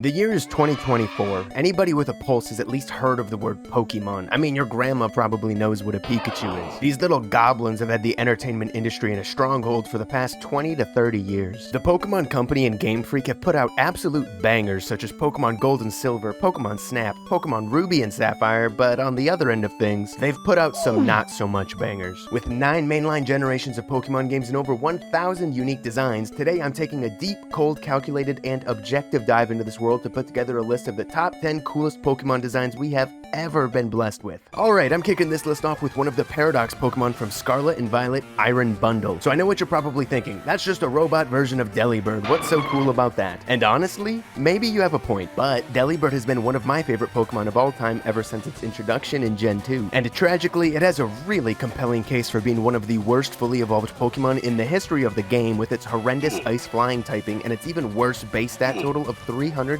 The year is 2024. Anybody with a pulse has at least heard of the word Pokemon. I mean, your grandma probably knows what a Pikachu is. These little goblins have had the entertainment industry in a stronghold for the past 20 to 30 years. The Pokemon Company and Game Freak have put out absolute bangers such as Pokemon Gold and Silver, Pokemon Snap, Pokemon Ruby and Sapphire, but on the other end of things, they've put out some not-so-much bangers. With 9 mainline generations of Pokemon games and over 1,000 unique designs, today I'm taking a deep, cold, calculated, and objective dive into this world to put together a list of the top 10 coolest Pokemon designs we have ever been blessed with. Alright, I'm kicking this list off with one of the Paradox Pokemon from Scarlet and Violet Iron Bundle. So I know what you're probably thinking, that's just a robot version of Delibird, what's so cool about that? And honestly, maybe you have a point, but Delibird has been one of my favorite Pokemon of all time ever since its introduction in Gen 2. And tragically, it has a really compelling case for being one of the worst fully evolved Pokemon in the history of the game with its horrendous Ice Flying typing and its even worse base stat total of 330.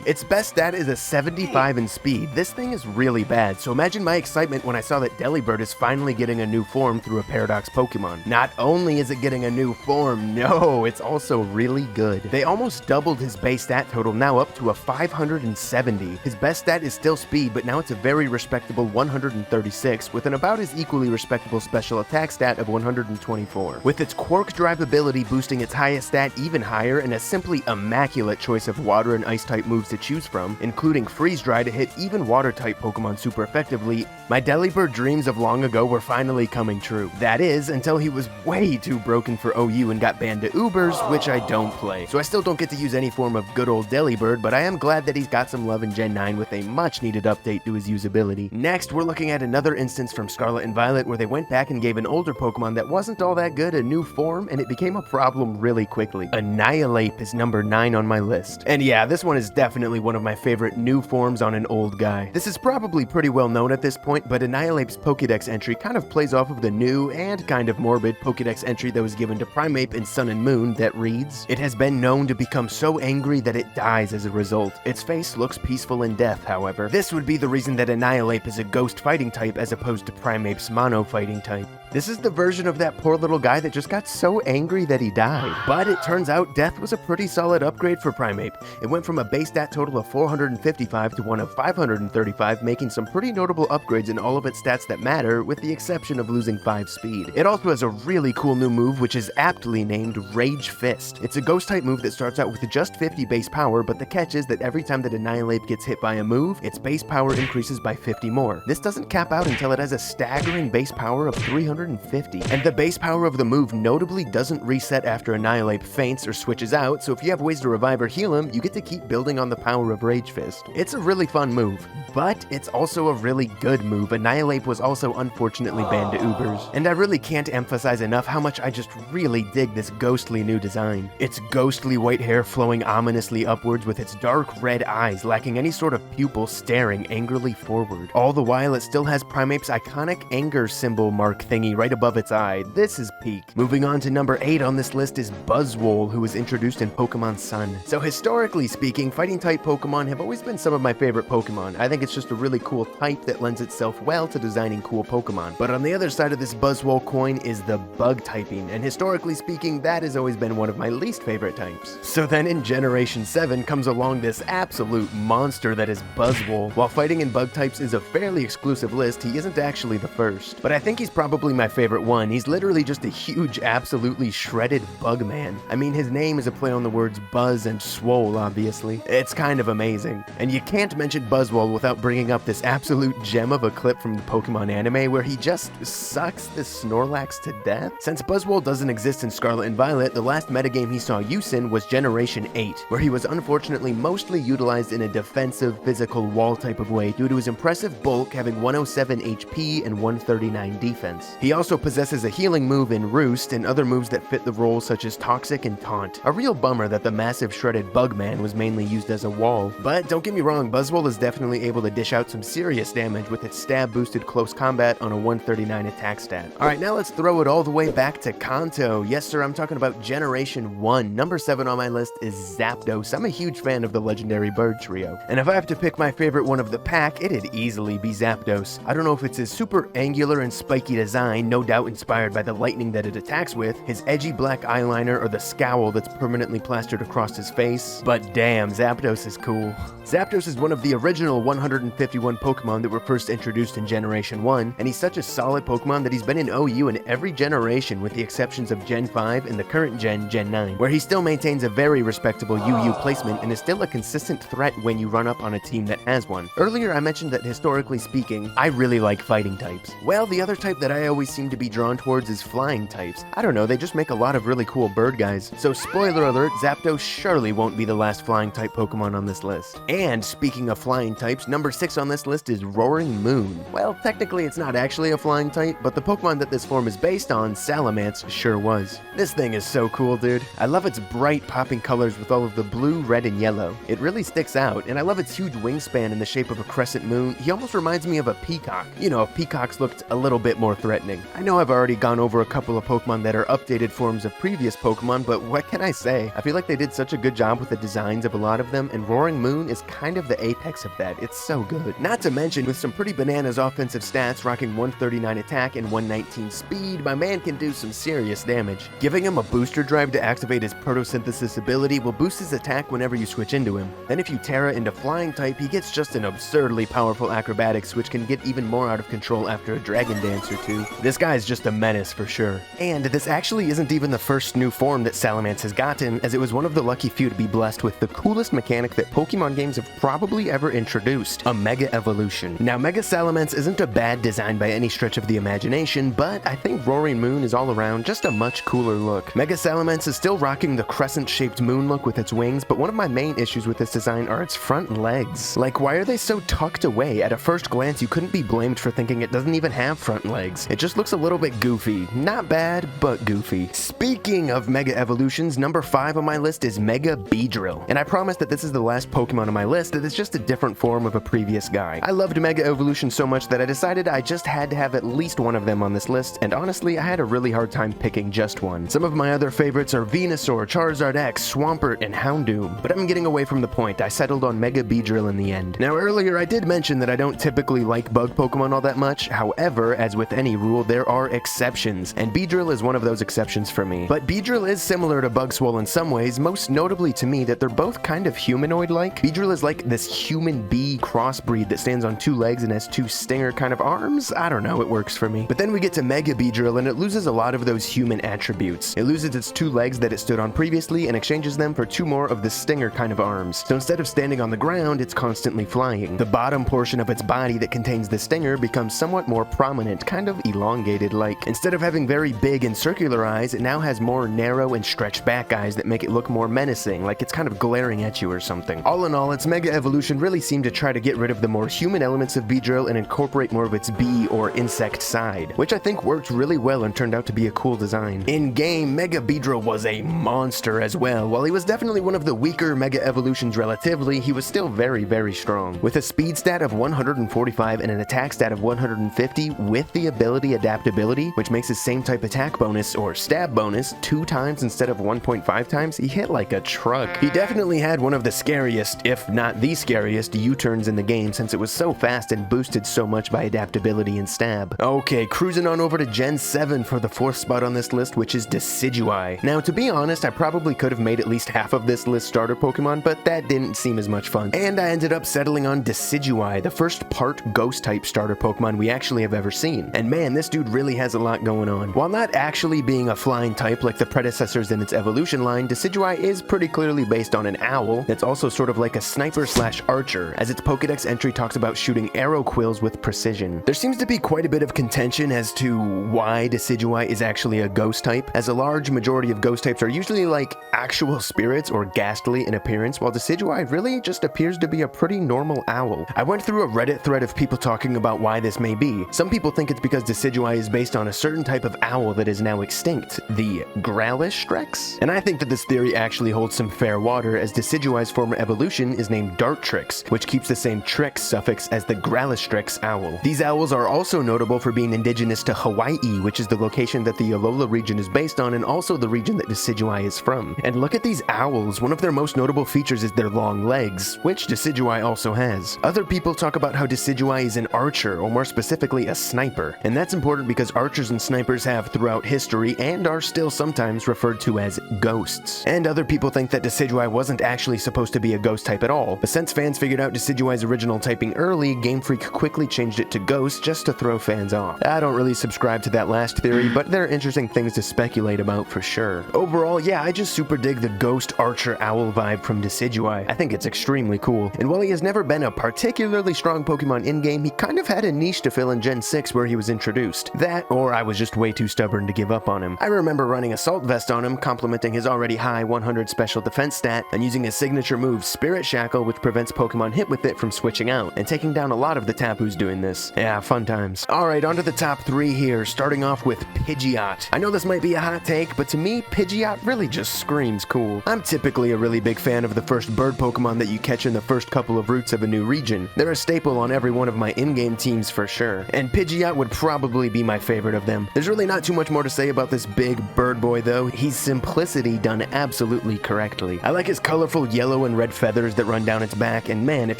Its best stat is a 75 in speed. This thing is really bad, so imagine my excitement when I saw that Delibird is finally getting a new form through a Paradox Pokemon. Not only is it getting a new form, no, it's also really good. They almost doubled his base stat total, now up to a 570. His best stat is still speed, but now it's a very respectable 136, with an about as equally respectable special attack stat of 124. With its Quark Drive ability boosting its highest stat even higher, and a simply immaculate choice of water and ice type moves to choose from, including Freeze Dry to hit even water type Pokemon super effectively, my Delibird dreams of long ago were finally coming true. That is, until he was way too broken for OU and got banned to Ubers, which I don't play. So I still don't get to use any form of good old Delibird, but I am glad that he's got some love in Gen 9 with a much needed update to his usability. Next, we're looking at another instance from Scarlet and Violet where they went back and gave an older Pokemon that wasn't all that good a new form, and it became a problem really quickly. Annihilape is number 9 on my list. And yeah, this one is definitely one of my favorite new forms on an old guy. This is probably pretty well known at this point, but Annihilape's Pokédex entry kind of plays off of the new and kind of morbid Pokédex entry that was given to Primeape in Sun and Moon that reads, "It has been known to become so angry that it dies as a result. Its face looks peaceful in death, however." This would be the reason that Annihilape is a ghost fighting type as opposed to Primeape's mono fighting type. This is the version of that poor little guy that just got so angry that he died. But it turns out death was a pretty solid upgrade for Primeape. It went from a base stat total of 455 to one of 535, making some pretty notable upgrades in all of its stats that matter, with the exception of losing 5 speed. It also has a really cool new move which is aptly named Rage Fist. It's a ghost type move that starts out with just 50 base power, but the catch is that every time that Annihilape gets hit by a move, its base power increases by 50 more. This doesn't cap out until it has a staggering base power of 350, and the base power of the move notably doesn't reset after Annihilape faints or switches out, so if you have ways to revive or heal him, you get to keep building on the power of Rage Fist. It's a really fun move, but it's also a really good move. Annihilape was also unfortunately banned to Ubers, and I really can't emphasize enough how much I just really dig this ghostly new design. Its ghostly white hair flowing ominously upwards with its dark red eyes lacking any sort of pupil staring angrily forward. All the while it still has Primeape's iconic anger symbol mark thingy right above its eye. This is peak. Moving on to number 8 on this list is Buzzwole, who was introduced in Pokemon Sun. So historically speaking, fighting type Pokemon have always been some of my favorite Pokemon. I think it's just a really cool type that lends itself well to designing cool Pokemon. But on the other side of this Buzzwole coin is the bug typing, and historically speaking, that has always been one of my least favorite types. So then in Generation 7 comes along this absolute monster that is Buzzwole. While fighting in bug types is a fairly exclusive list, he isn't actually the first. But I think he's probably my favorite one. He's literally just a huge, absolutely shredded bug man. I mean, his name is a play on the words Buzz and Swole, obviously. It's kind of amazing. And you can't mention Buzzwole without bringing up this absolute gem of a clip from the Pokemon anime where he just sucks the Snorlax to death. Since Buzzwole doesn't exist in Scarlet and Violet, the last metagame he saw use in was Generation 8, where he was unfortunately mostly utilized in a defensive, physical wall type of way due to his impressive bulk having 107 HP and 139 defense. He also possesses a healing move in Roost and other moves that fit the role such as Toxic and Taunt. A real bummer that the massive shredded Bugman was mainly used as a wall. But don't get me wrong, Buzzwole is definitely able to dish out some serious damage with its stab boosted close combat on a 139 attack stat. Alright, now let's throw it all the way back to Kanto. Yes sir, I'm talking about Generation 1. Number 7 on my list is Zapdos. I'm a huge fan of the legendary bird trio, and if I have to pick my favorite one of the pack, it'd easily be Zapdos. I don't know if it's his super angular and spiky design, design, no doubt inspired by the lightning that it attacks with, his edgy black eyeliner, or the scowl that's permanently plastered across his face. But damn, Zapdos is cool. Zapdos is one of the original 151 Pokemon that were first introduced in Generation 1, and he's such a solid Pokemon that he's been in OU in every generation with the exceptions of Gen 5 and the current Gen 9, where he still maintains a very respectable UU placement and is still a consistent threat when you run up on a team that has one. Earlier I mentioned that historically speaking, I really like fighting types. Well, the other type that I always seem to be drawn towards is flying types. I don't know, they just make a lot of really cool bird guys. So spoiler alert, Zapdos surely won't be the last flying type Pokemon on this list. And speaking of flying types, number 6 on this list is Roaring Moon. Well, technically it's not actually a flying type, but the Pokemon that this form is based on, Salamence, sure was. This thing is so cool, dude. I love its bright popping colors with all of the blue, red, and yellow. It really sticks out, and I love its huge wingspan in the shape of a crescent moon. He almost reminds me of a peacock. You know, if peacocks looked a little bit more threatening. I know I've already gone over a couple of Pokemon that are updated forms of previous Pokemon, but what can I say? I feel like they did such a good job with the designs of a lot of them, and Roaring Moon is kind of the apex of that. It's so good. Not to mention, with some pretty bananas offensive stats, rocking 139 attack and 119 speed, my man can do some serious damage. Giving him a booster drive to activate his photosynthesis ability will boost his attack whenever you switch into him. Then if you Terra into flying type, he gets just an absurdly powerful acrobatics, which can get even more out of control after a dragon dance or two. This guy's just a menace for sure. And this actually isn't even the first new form that Salamence has gotten, as it was one of the lucky few to be blessed with the coolest mechanic that Pokemon games have probably ever introduced, a Mega Evolution. Now, Mega Salamence isn't a bad design by any stretch of the imagination, but I think Roaring Moon is all around just a much cooler look. Mega Salamence is still rocking the crescent-shaped moon look with its wings, but one of my main issues with this design are its front legs. Like, why are they so tucked away? At a first glance, you couldn't be blamed for thinking it doesn't even have front legs. It just looks a little bit goofy. Not bad, but goofy. Speaking of Mega Evolutions, number 5 on my list is Mega Beedrill. And I promise that this is the last Pokemon on my list that is just a different form of a previous guy. I loved Mega Evolution so much that I decided I just had to have at least one of them on this list, and honestly, I had a really hard time picking just one. Some of my other favorites are Venusaur, Charizard X, Swampert, and Houndoom, but I'm getting away from the point. I settled on Mega Beedrill in the end. Now, earlier I did mention that I don't typically like bug Pokemon all that much. However, as with any rule, there are exceptions, and Beedrill is one of those exceptions for me. But Beedrill is similar to Buzzwole in some ways, most notably to me that they're both kind of humanoid-like. Beedrill is like this human bee crossbreed that stands on 2 legs and has 2 stinger kind of arms. I don't know, it works for me. But then we get to Mega Beedrill and it loses a lot of those human attributes. It loses its 2 legs that it stood on previously and exchanges them for 2 more of the stinger kind of arms. So instead of standing on the ground, it's constantly flying. The bottom portion of its body that contains the stinger becomes somewhat more prominent, kind of elongated like. Instead of having very big and circular eyes, it now has more narrow and stretched back eyes that make it look more menacing, like it's kind of glaring at you or something. All in all, its Mega Evolution really seemed to try to get rid of the more human elements of Beedrill and incorporate more of its bee or insect side, which I think worked really well and turned out to be a cool design. In game, Mega Beedrill was a monster as well. While he was definitely one of the weaker Mega Evolutions relatively, he was still very, very strong. With a speed stat of 145 and an attack stat of 150 with the ability Adaptability, which makes his same type attack bonus or stab bonus 2 times instead of 1.5 times, he hit like a truck. He definitely had one of the scariest, if not the scariest, U-turns in the game since it was so fast and boosted so much by adaptability and stab. Okay, cruising on over to Gen 7 for the 4th spot on this list, which is Decidueye. Now, to be honest, I probably could have made at least half of this list starter Pokemon, but that didn't seem as much fun. And I ended up settling on Decidueye, the first part Ghost-type starter Pokemon we actually have ever seen. And man, this dude really has a lot going on. While not actually being a flying type like the predecessors in its evolution line, Decidueye is pretty clearly based on an owl that's also sort of like a sniper/archer, as its Pokedex entry talks about shooting arrow quills with precision. There seems to be quite a bit of contention as to why Decidueye is actually a ghost type, as a large majority of ghost types are usually like actual spirits or ghastly in appearance, while Decidueye really just appears to be a pretty normal owl. I went through a Reddit thread of people talking about why this may be. Some people think it's because Decidueye is based on a certain type of owl that is now extinct, the Gralistrex? And I think that this theory actually holds some fair water, as Decidueye's former evolution is named Dartrix, which keeps the same Trix suffix as the Gralistrex owl. These owls are also notable for being indigenous to Hawaii, which is the location that the Alola region is based on and also the region that Decidueye is from. And look at these owls, one of their most notable features is their long legs, which Decidueye also has. Other people talk about how Decidueye is an archer, or more specifically a sniper, and that's in important because archers and snipers have throughout history and are still sometimes referred to as ghosts. And other people think that Decidueye wasn't actually supposed to be a ghost type at all, but since fans figured out Decidueye's original typing early, Game Freak quickly changed it to ghost just to throw fans off. I don't really subscribe to that last theory, but they're interesting things to speculate about for sure. Overall, yeah, I just super dig the ghost archer owl vibe from Decidueye. I think it's extremely cool, and while he has never been a particularly strong Pokemon in-game, he kind of had a niche to fill in Gen 6 where he was introduced. That, or I was just way too stubborn to give up on him. I remember running Assault Vest on him, complementing his already high 100 special defense stat, and using his signature move Spirit Shackle, which prevents Pokemon hit with it from switching out, and taking down a lot of the Tapus doing this. Yeah, fun times. Alright, on to the top 3 here, starting off with Pidgeot. I know this might be a hot take, but to me, Pidgeot really just screams cool. I'm typically a really big fan of the first bird Pokemon that you catch in the first couple of routes of a new region. They're a staple on every one of my in-game teams for sure, and Pidgeot would probably be my favorite of them. There's really not too much more to say about this big bird boy though. He's simplicity done absolutely correctly. I like his colorful yellow and red feathers that run down its back, and man, if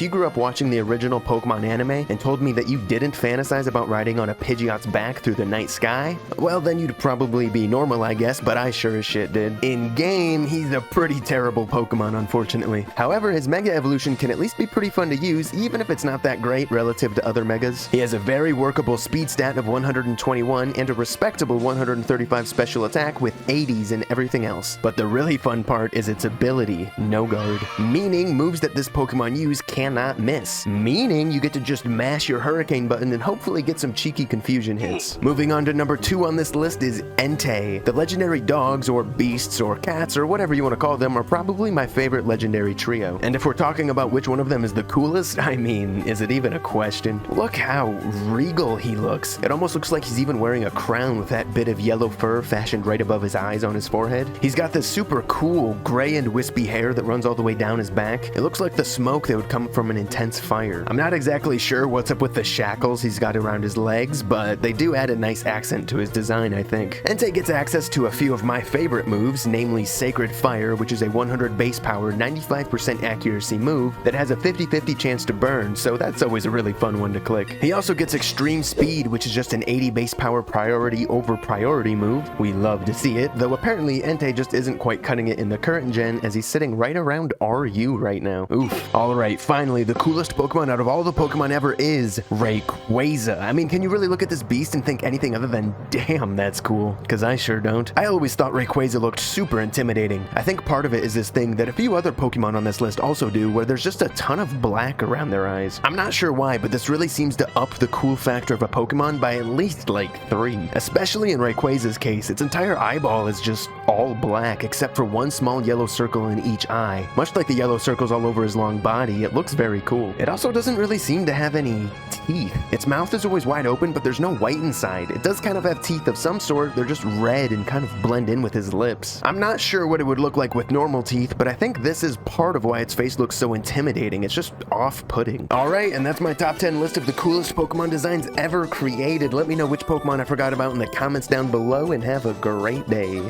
you grew up watching the original Pokemon anime and told me that you didn't fantasize about riding on a Pidgeot's back through the night sky, well then you'd probably be normal I guess, but I sure as shit did. In game, he's a pretty terrible Pokemon unfortunately. However, his Mega Evolution can at least be pretty fun to use even if it's not that great relative to other Megas. He has a very workable speed stat of 121 and a respectable 135 special attack with 80s and everything else. But the really fun part is its ability, No Guard, meaning moves that this Pokemon use cannot miss, meaning you get to just mash your Hurricane button and hopefully get some cheeky confusion hits. Moving on to number 2 on this list is Entei. The legendary dogs or beasts or cats or whatever you want to call them are probably my favorite legendary trio. And if we're talking about which one of them is the coolest, I mean, is it even a question? Look how regal he looks. It almost looks like he's even wearing a crown with that bit of yellow fur fashioned right above his eyes on his forehead. He's got this super cool gray and wispy hair that runs all the way down his back. It looks like the smoke that would come from an intense fire. I'm not exactly sure what's up with the shackles he's got around his legs, but they do add a nice accent to his design, I think. Entei gets access to a few of my favorite moves, namely Sacred Fire, which is a 100 base power, 95% accuracy move that has a 50-50 chance to burn, so that's always a really fun one to click. He also gets Extreme Speed, which is just an 80 base power priority over priority move. We love to see it, though apparently Entei just isn't quite cutting it in the current gen as he's sitting right around RU right now. Oof. Alright, finally, the coolest Pokemon out of all the Pokemon ever is Rayquaza. I mean, can you really look at this beast and think anything other than, damn, that's cool? Because I sure don't. I always thought Rayquaza looked super intimidating. I think part of it is this thing that a few other Pokemon on this list also do, where there's just a ton of black around their eyes. I'm not sure why, but this really seems to up the cool factor of a Pokemon by at least like 3. Especially in Rayquaza's case, its entire eyeball is just all black except for one small yellow circle in each eye. Much like the yellow circles all over his long body, it looks very cool. It also doesn't really seem to have any teeth. Its mouth is always wide open, but there's no white inside. It does kind of have teeth of some sort, they're just red and kind of blend in with his lips. I'm not sure what it would look like with normal teeth, but I think this is part of why its face looks so intimidating. It's just off-putting. Alright, and that's my top 10 list of the coolest Pokemon designs ever created. Let me know which Pokemon I forgot about in the comments down below, and have a great day.